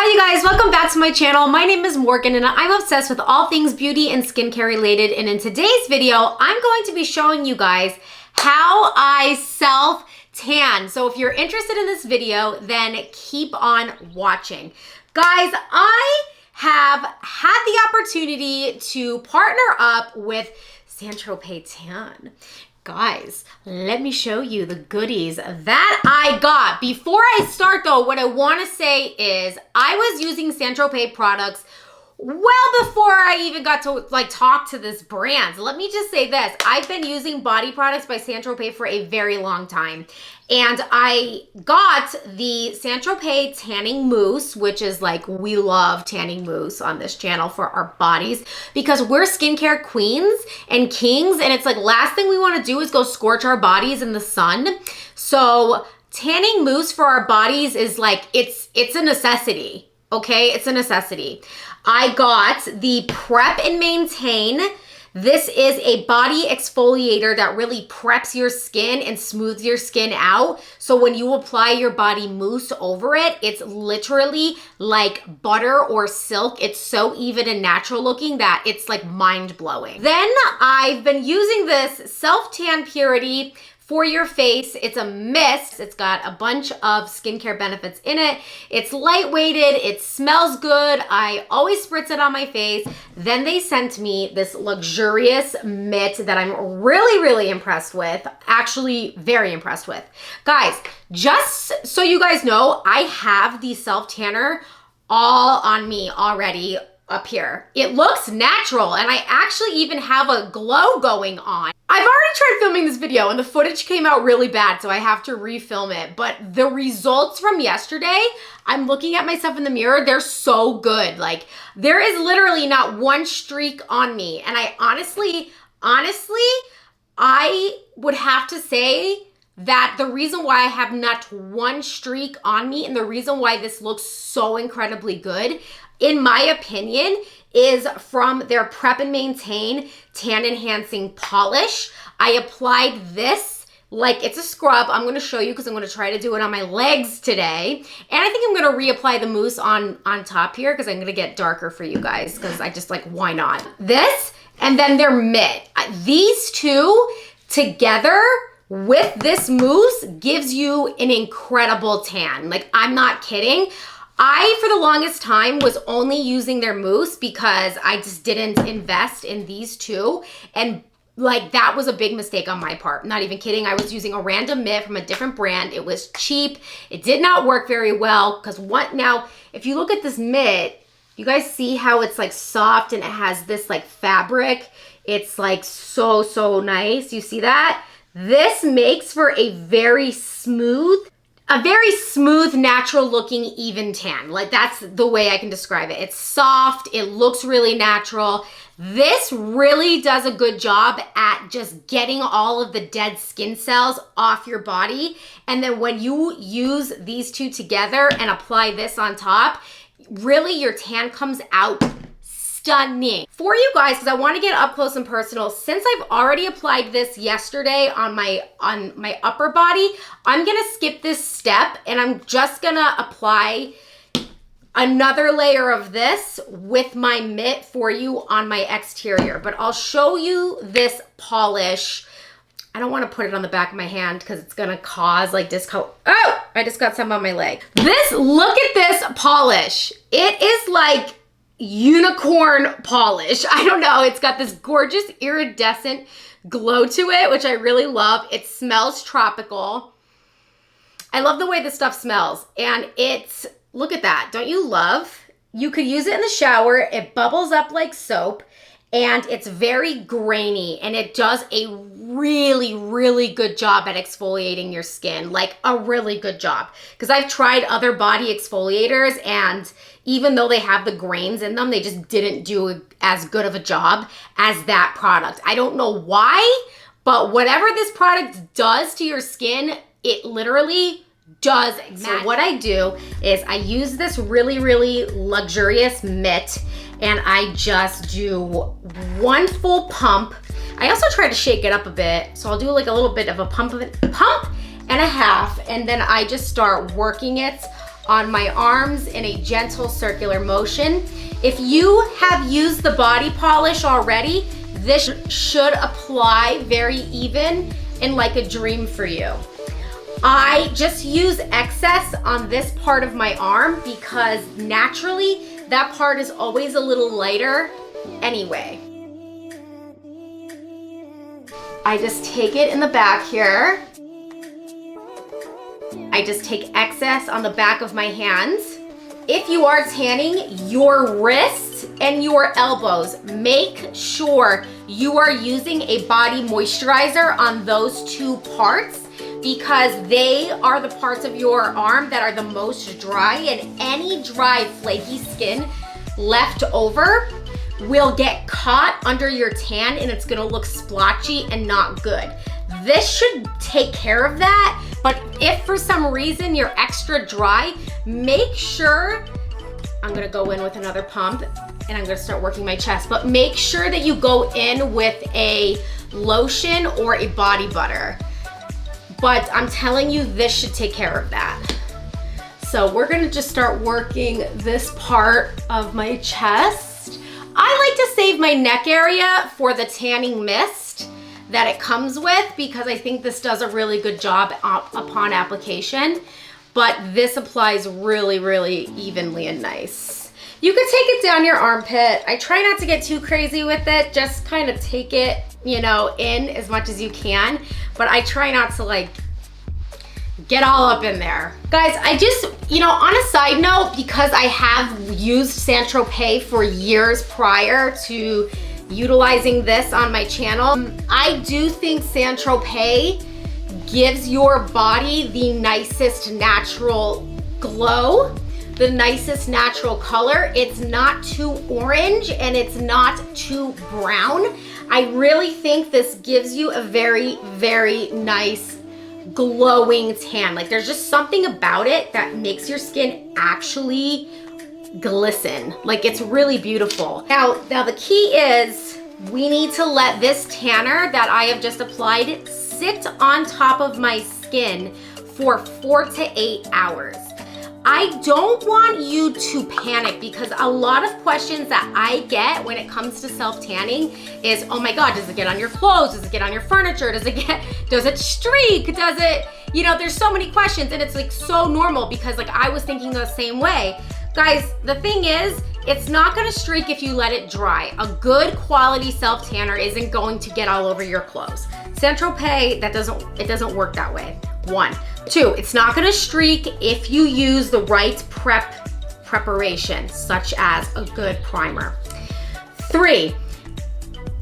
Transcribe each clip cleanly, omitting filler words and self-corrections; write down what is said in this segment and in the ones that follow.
Hi you guys, welcome back to my channel. My name is Morgan and I'm obsessed with all things beauty and skincare related. And in today's video, I'm going to be showing you guys how I self-tan. So if you're interested in this video, then keep on watching. Guys, I have had the opportunity to partner up with St.Tropez Tan. Guys, let me show you the goodies that I got. Before I start though, what I want to say is I was using St.Tropez products well before I even got to talk to this brand. Let me just say this. I've been using body products by St.Tropez for a very long time. And I got the St.Tropez tanning mousse, which is we love tanning mousse on this channel for our bodies because we're skincare queens and kings. And it's last thing we want to do is go scorch our bodies in the sun. So tanning mousse for our bodies is it's a necessity. Okay, it's a necessity. I got the Prep and Maintain. This is a body exfoliator that really preps your skin and smooths your skin out. So when you apply your body mousse over it, it's literally like butter or silk. It's so even and natural looking that it's mind blowing. Then I've been using this Self-Tan Purity for your face. It's a mist. It's got a bunch of skincare benefits in it. It's lightweighted. It smells good. I always spritz it on my face. Then they sent me this luxurious mitt that I'm really, really impressed with. Actually, very impressed with. Guys, just so you guys know, I have the self-tanner all on me already up here. It looks natural and I actually even have a glow going on. I've already tried filming this video and the footage came out really bad, so I have to refilm it. But the results from yesterday, I'm looking at myself in the mirror, they're so good. There is literally not one streak on me. And I honestly, I would have to say that the reason why I have not one streak on me and the reason why this looks so incredibly good, in my opinion, is from their Prep and Maintain Tan Enhancing Polish. I applied this it's a scrub. I'm going to show you because I'm going to try to do it on my legs today. And I think I'm going to reapply the mousse on top here because I'm going to get darker for you guys because I just why not? This and then their mitt. These two together with this mousse gives you an incredible tan. I'm not kidding. I, for the longest time, was only using their mousse because I just didn't invest in these two. And that was a big mistake on my part. Not even kidding. I was using a random mitt from a different brand. It was cheap. It did not work very well because now, if you look at this mitt, you guys see how it's soft and it has this fabric. It's so nice. You see that? This makes for a very smooth, natural looking, even tan. That's the way I can describe it. It's soft. It looks really natural. This really does a good job at just getting all of the dead skin cells off your body. And then when you use these two together and apply this on top, really your tan comes out stunning. For you guys, because I want to get up close and personal, since I've already applied this yesterday on my upper body, I'm gonna skip this step and I'm just gonna apply another layer of this with my mitt for you on my exterior. But I'll show you this polish. I don't want to put it on the back of my hand because it's gonna cause discolor. Oh, I just got some on my leg. Look at this polish. It is unicorn polish. I don't know. It's got this gorgeous iridescent glow to it, which I really love. It smells tropical. I love the way this stuff smells. And look at that. Don't you love? You could use it in the shower. It bubbles up like soap and it's very grainy and it does a really, really good job at exfoliating your skin. A really good job. Because I've tried other body exfoliators and even though they have the grains in them, they just didn't do as good of a job as that product. I don't know why, but whatever this product does to your skin, it literally does magic. So what I do is I use this really, really luxurious mitt and I just do one full pump. I also try to shake it up a bit. So I'll do a little bit of a pump and a half, and then I just start working it on my arms in a gentle circular motion. If you have used the body polish already, this should apply very even and like a dream for you. I just use excess on this part of my arm because naturally that part is always a little lighter anyway. I just take it in the back here. I just take excess on the back of my hands. If you are tanning your wrists and your elbows, make sure you are using a body moisturizer on those two parts because they are the parts of your arm that are the most dry, and any dry, flaky skin left over will get caught under your tan and it's gonna look splotchy and not good. This should take care of that, but if for some reason you're extra dry, make sure, I'm gonna go in with another pump and I'm gonna start working my chest, but make sure that you go in with a lotion or a body butter. But I'm telling you, this should take care of that. So we're gonna just start working this part of my chest. I like to save my neck area for the tanning mist that it comes with because I think this does a really good job upon application, but this applies really, really evenly and nice. You could take it down your armpit. I try not to get too crazy with it, just kind of take it, you know, in as much as you can, but I try not to like get all up in there. Guys, I just, you know, on a side note, because I have used St.Tropez for years prior to utilizing this on my channel, I do think St.Tropez gives your body the nicest natural glow, the nicest natural color. It's not too orange and it's not too brown. I really think this gives you a very, very nice glowing tan. Like there's just something about it that makes your skin actually glisten. Like it's really beautiful. Now the key is we need to let this tanner that I have just applied sit on top of my skin for 4 to 8 hours. I don't want you to panic because a lot of questions that I get when it comes to self-tanning is, oh my God, does it get on your clothes? Does it get on your furniture? Does it streak? Does it, you know, there's so many questions and it's like so normal because like I was thinking the same way. Guys, the thing is, it's not gonna streak if you let it dry. A good quality self-tanner isn't going to get all over your clothes. St.Tropez, it doesn't work that way. 1. 2, it's not gonna streak if you use the right preparation, such as a good primer. 3,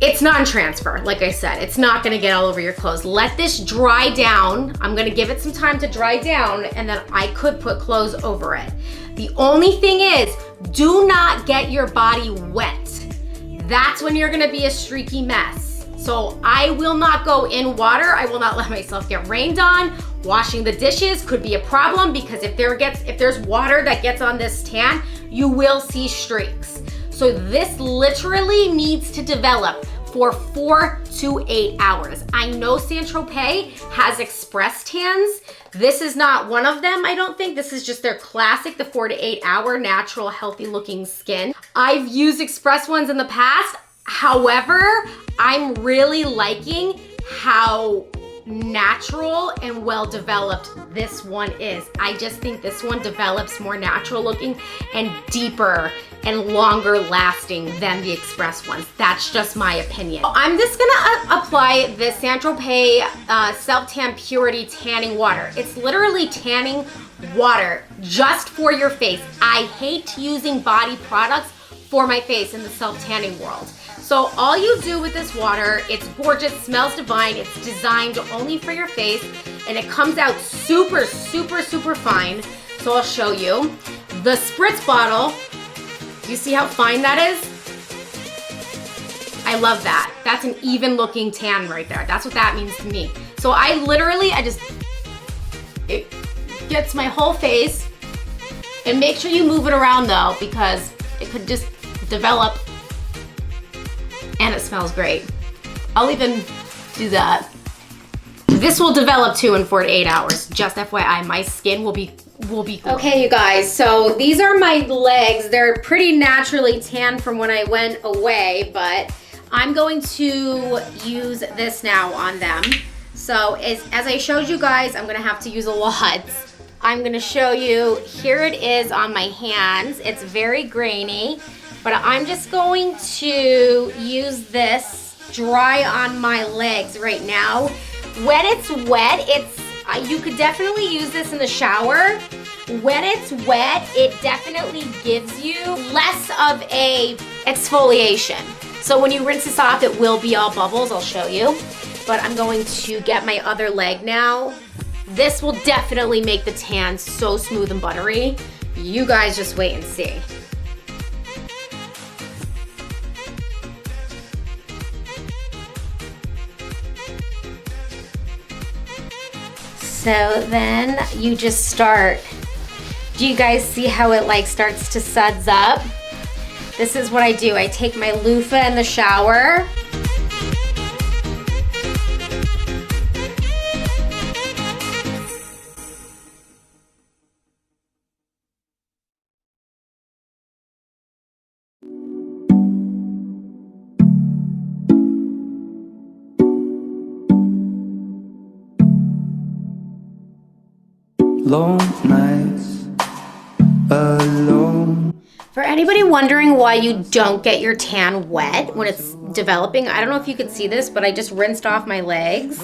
it's non-transfer, like I said. It's not gonna get all over your clothes. Let this dry down. I'm gonna give it some time to dry down and then I could put clothes over it. The only thing is, do not get your body wet. That's when you're gonna be a streaky mess. So I will not go in water. I will not let myself get rained on. Washing the dishes could be a problem because if there's water that gets on this tan, you will see streaks. So this literally needs to develop for 4 to 8 hours. I know St.Tropez has express tans. This is not one of them, I don't think. This is just their classic, the 4 to 8 hour natural, healthy looking skin. I've used express ones in the past. However, I'm really liking how natural and well developed this one is. I just think this one develops more natural looking and deeper and longer lasting than the express ones. That's just my opinion. I'm just gonna apply the St.Tropez Self-Tan Purity Tanning Water. It's literally tanning water just for your face. I hate using body products for my face in the self-tanning world. So all you do with this water, it's gorgeous, smells divine, it's designed only for your face, and it comes out super, super, super fine. So I'll show you. The spritz bottle, do you see how fine that is? I love that. That's an even looking tan right there. That's what that means to me. So it gets my whole face, and make sure you move it around though, because it could just develop. And it smells great. I'll even do that. This will develop too in 4 to 8 hours. Just FYI, my skin will be will be cool. Okay, you guys, so these are my legs. They're pretty naturally tan from when I went away, but I'm going to use this now on them. So as I showed you guys, I'm gonna have to use a lot. I'm gonna show you, here it is on my hands. It's very grainy, but I'm just going to use this dry on my legs right now. When it's wet, you could definitely use this in the shower. When it's wet, it definitely gives you less of a exfoliation. So when you rinse this off, it will be all bubbles, I'll show you. But I'm going to get my other leg now. This will definitely make the tan so smooth and buttery. You guys just wait and see. So then you just start. Do you guys see how it like starts to suds up? This is what I do. I take my loofah in the shower. Long nights alone. For anybody wondering why you don't get your tan wet when it's developing, I don't know if you could see this, but I just rinsed off my legs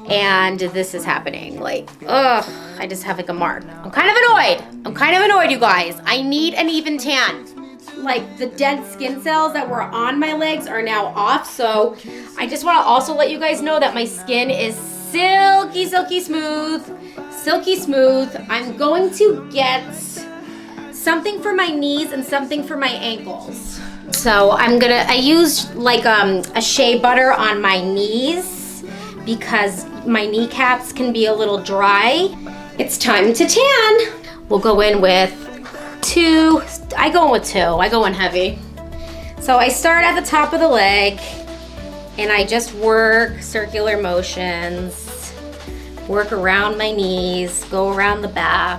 and this is happening. Like, ugh, I just have like a mark. I'm kind of annoyed, you guys. I need an even tan. Like the dead skin cells that were on my legs are now off. So I just want to also let you guys know that my skin is silky, silky smooth. Silky smooth. I'm going to get something for my knees and something for my ankles. So I used like a shea butter on my knees because my kneecaps can be a little dry. It's time to tan. We'll go in with 2. I go in with 2. I go in heavy. So I start at the top of the leg and I just work circular motions. Work around my knees, go around the back.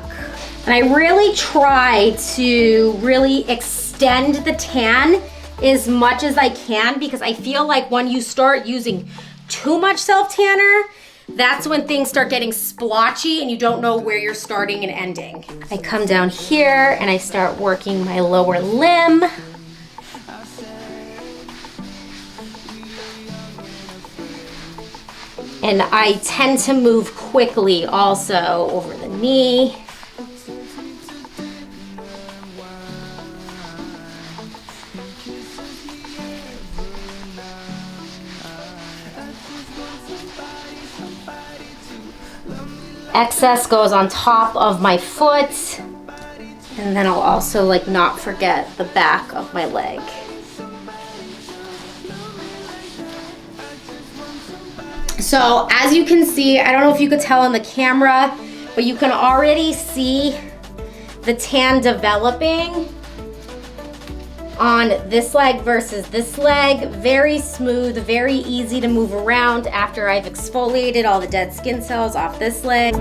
And I really try to really extend the tan as much as I can because I feel like when you start using too much self-tanner, that's when things start getting splotchy and you don't know where you're starting and ending. I come down here and I start working my lower limb. And I tend to move quickly also over the knee. Excess goes on top of my foot. And then I'll also like not forget the back of my leg. So as you can see, I don't know if you could tell on the camera, but you can already see the tan developing on this leg versus this leg. Very smooth, very easy to move around after I've exfoliated all the dead skin cells off this leg.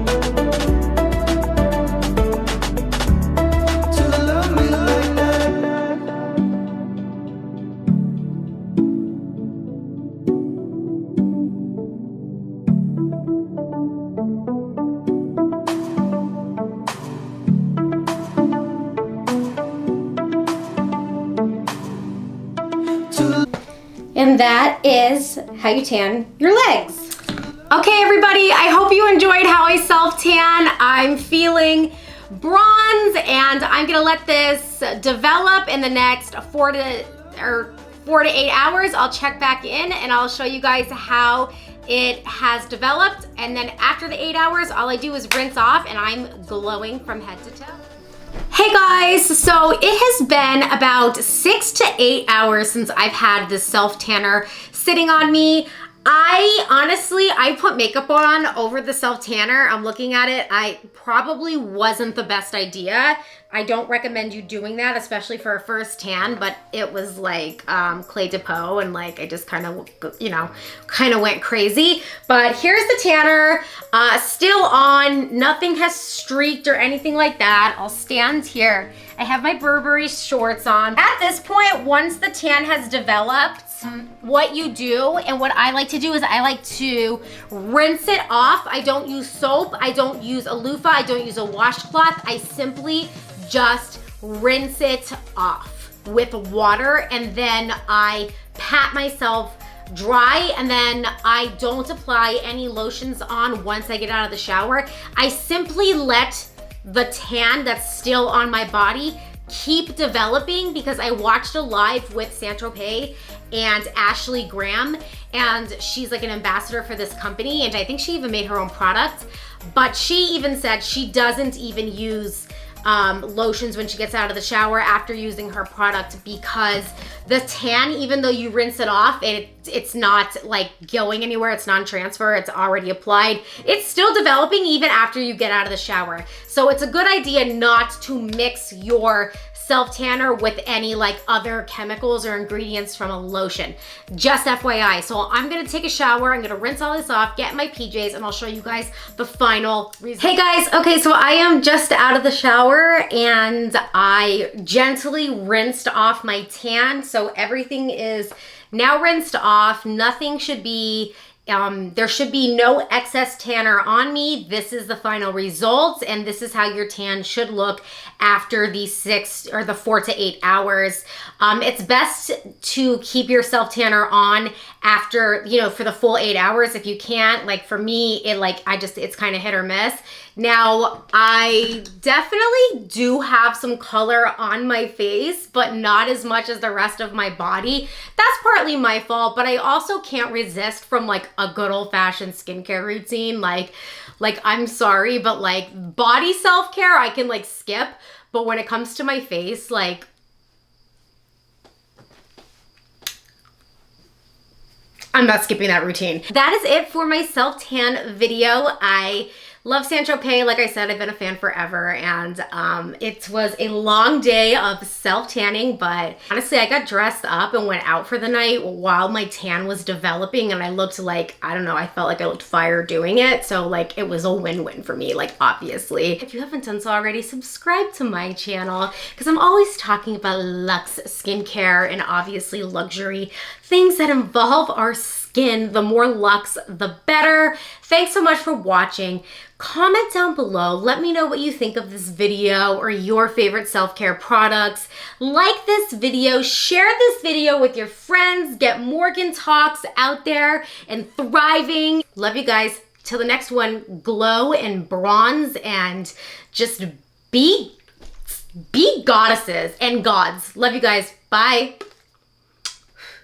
And that is how you tan your legs. Okay, everybody, I hope you enjoyed how I self-tan. I'm feeling bronze and I'm gonna let this develop in the next 4 to 8 hours. I'll check back in and I'll show you guys how it has developed. And then after the 8 hours, all I do is rinse off and I'm glowing from head to toe. Hey guys, so it has been about 6 to 8 hours since I've had this self-tanner sitting on me. I put makeup on over the self-tanner. I'm looking at it. I probably wasn't the best idea. I don't recommend you doing that, especially for a first tan, but it was like Clé de Peau, and like I just kind of, you know, kind of went crazy. But here's the tanner, still on, nothing has streaked or anything like that. I'll stand here. I have my Burberry shorts on. At this point, once the tan has developed, what you do and what I like to do is I like to rinse it off. I don't use soap, I don't use a loofah, I don't use a washcloth. I simply just rinse it off with water, and then I pat myself dry, and then I don't apply any lotions on once I get out of the shower. I simply let the tan that's still on my body keep developing, because I watched a live with St.Tropez and Ashley Graham, and she's like an ambassador for this company, and I think she even made her own product, but she even said she doesn't even use lotions when she gets out of the shower after using her product, because the tan, even though you rinse it off, it's not like going anywhere, it's non-transfer, it's already applied, it's still developing even after you get out of the shower. So it's a good idea not to mix your self-tanner with any like other chemicals or ingredients from a lotion. Just FYI. So I'm gonna take a shower, I'm gonna rinse all this off, get my PJs, and I'll show you guys the final result. Hey guys, okay, so I am just out of the shower and I gently rinsed off my tan. So everything is now rinsed off. Nothing should be there should be no excess tanner on me. This is the final result, and this is how your tan should look after the 6 or the 4 to 8 hours. It's best to keep your self tanner on after, you know, for the full 8 hours if you can't. Like for me, it's kind of hit or miss. Now, I definitely do have some color on my face, but not as much as the rest of my body. That's partly my fault, but I also can't resist from like a good old-fashioned skincare routine. Like I'm sorry, but like body self-care I can like skip, but when it comes to my face, like I'm not skipping that routine. That is it for my self-tan video. I love St.Tropez. Like I said, I've been a fan forever, and it was a long day of self-tanning, but honestly, I got dressed up and went out for the night while my tan was developing, and I looked like, I don't know, I felt like I looked fire doing it, so like it was a win-win for me, like obviously. If you haven't done so already, subscribe to my channel, because I'm always talking about luxe skincare and obviously luxury things that involve our skin. The more luxe, the better. Thanks so much for watching. Comment down below. Let me know what you think of this video or your favorite self-care products. Like this video, share this video with your friends, get Morgan Talks out there and thriving. Love you guys. Till the next one, glow and bronze and just be goddesses and gods. Love you guys. Bye.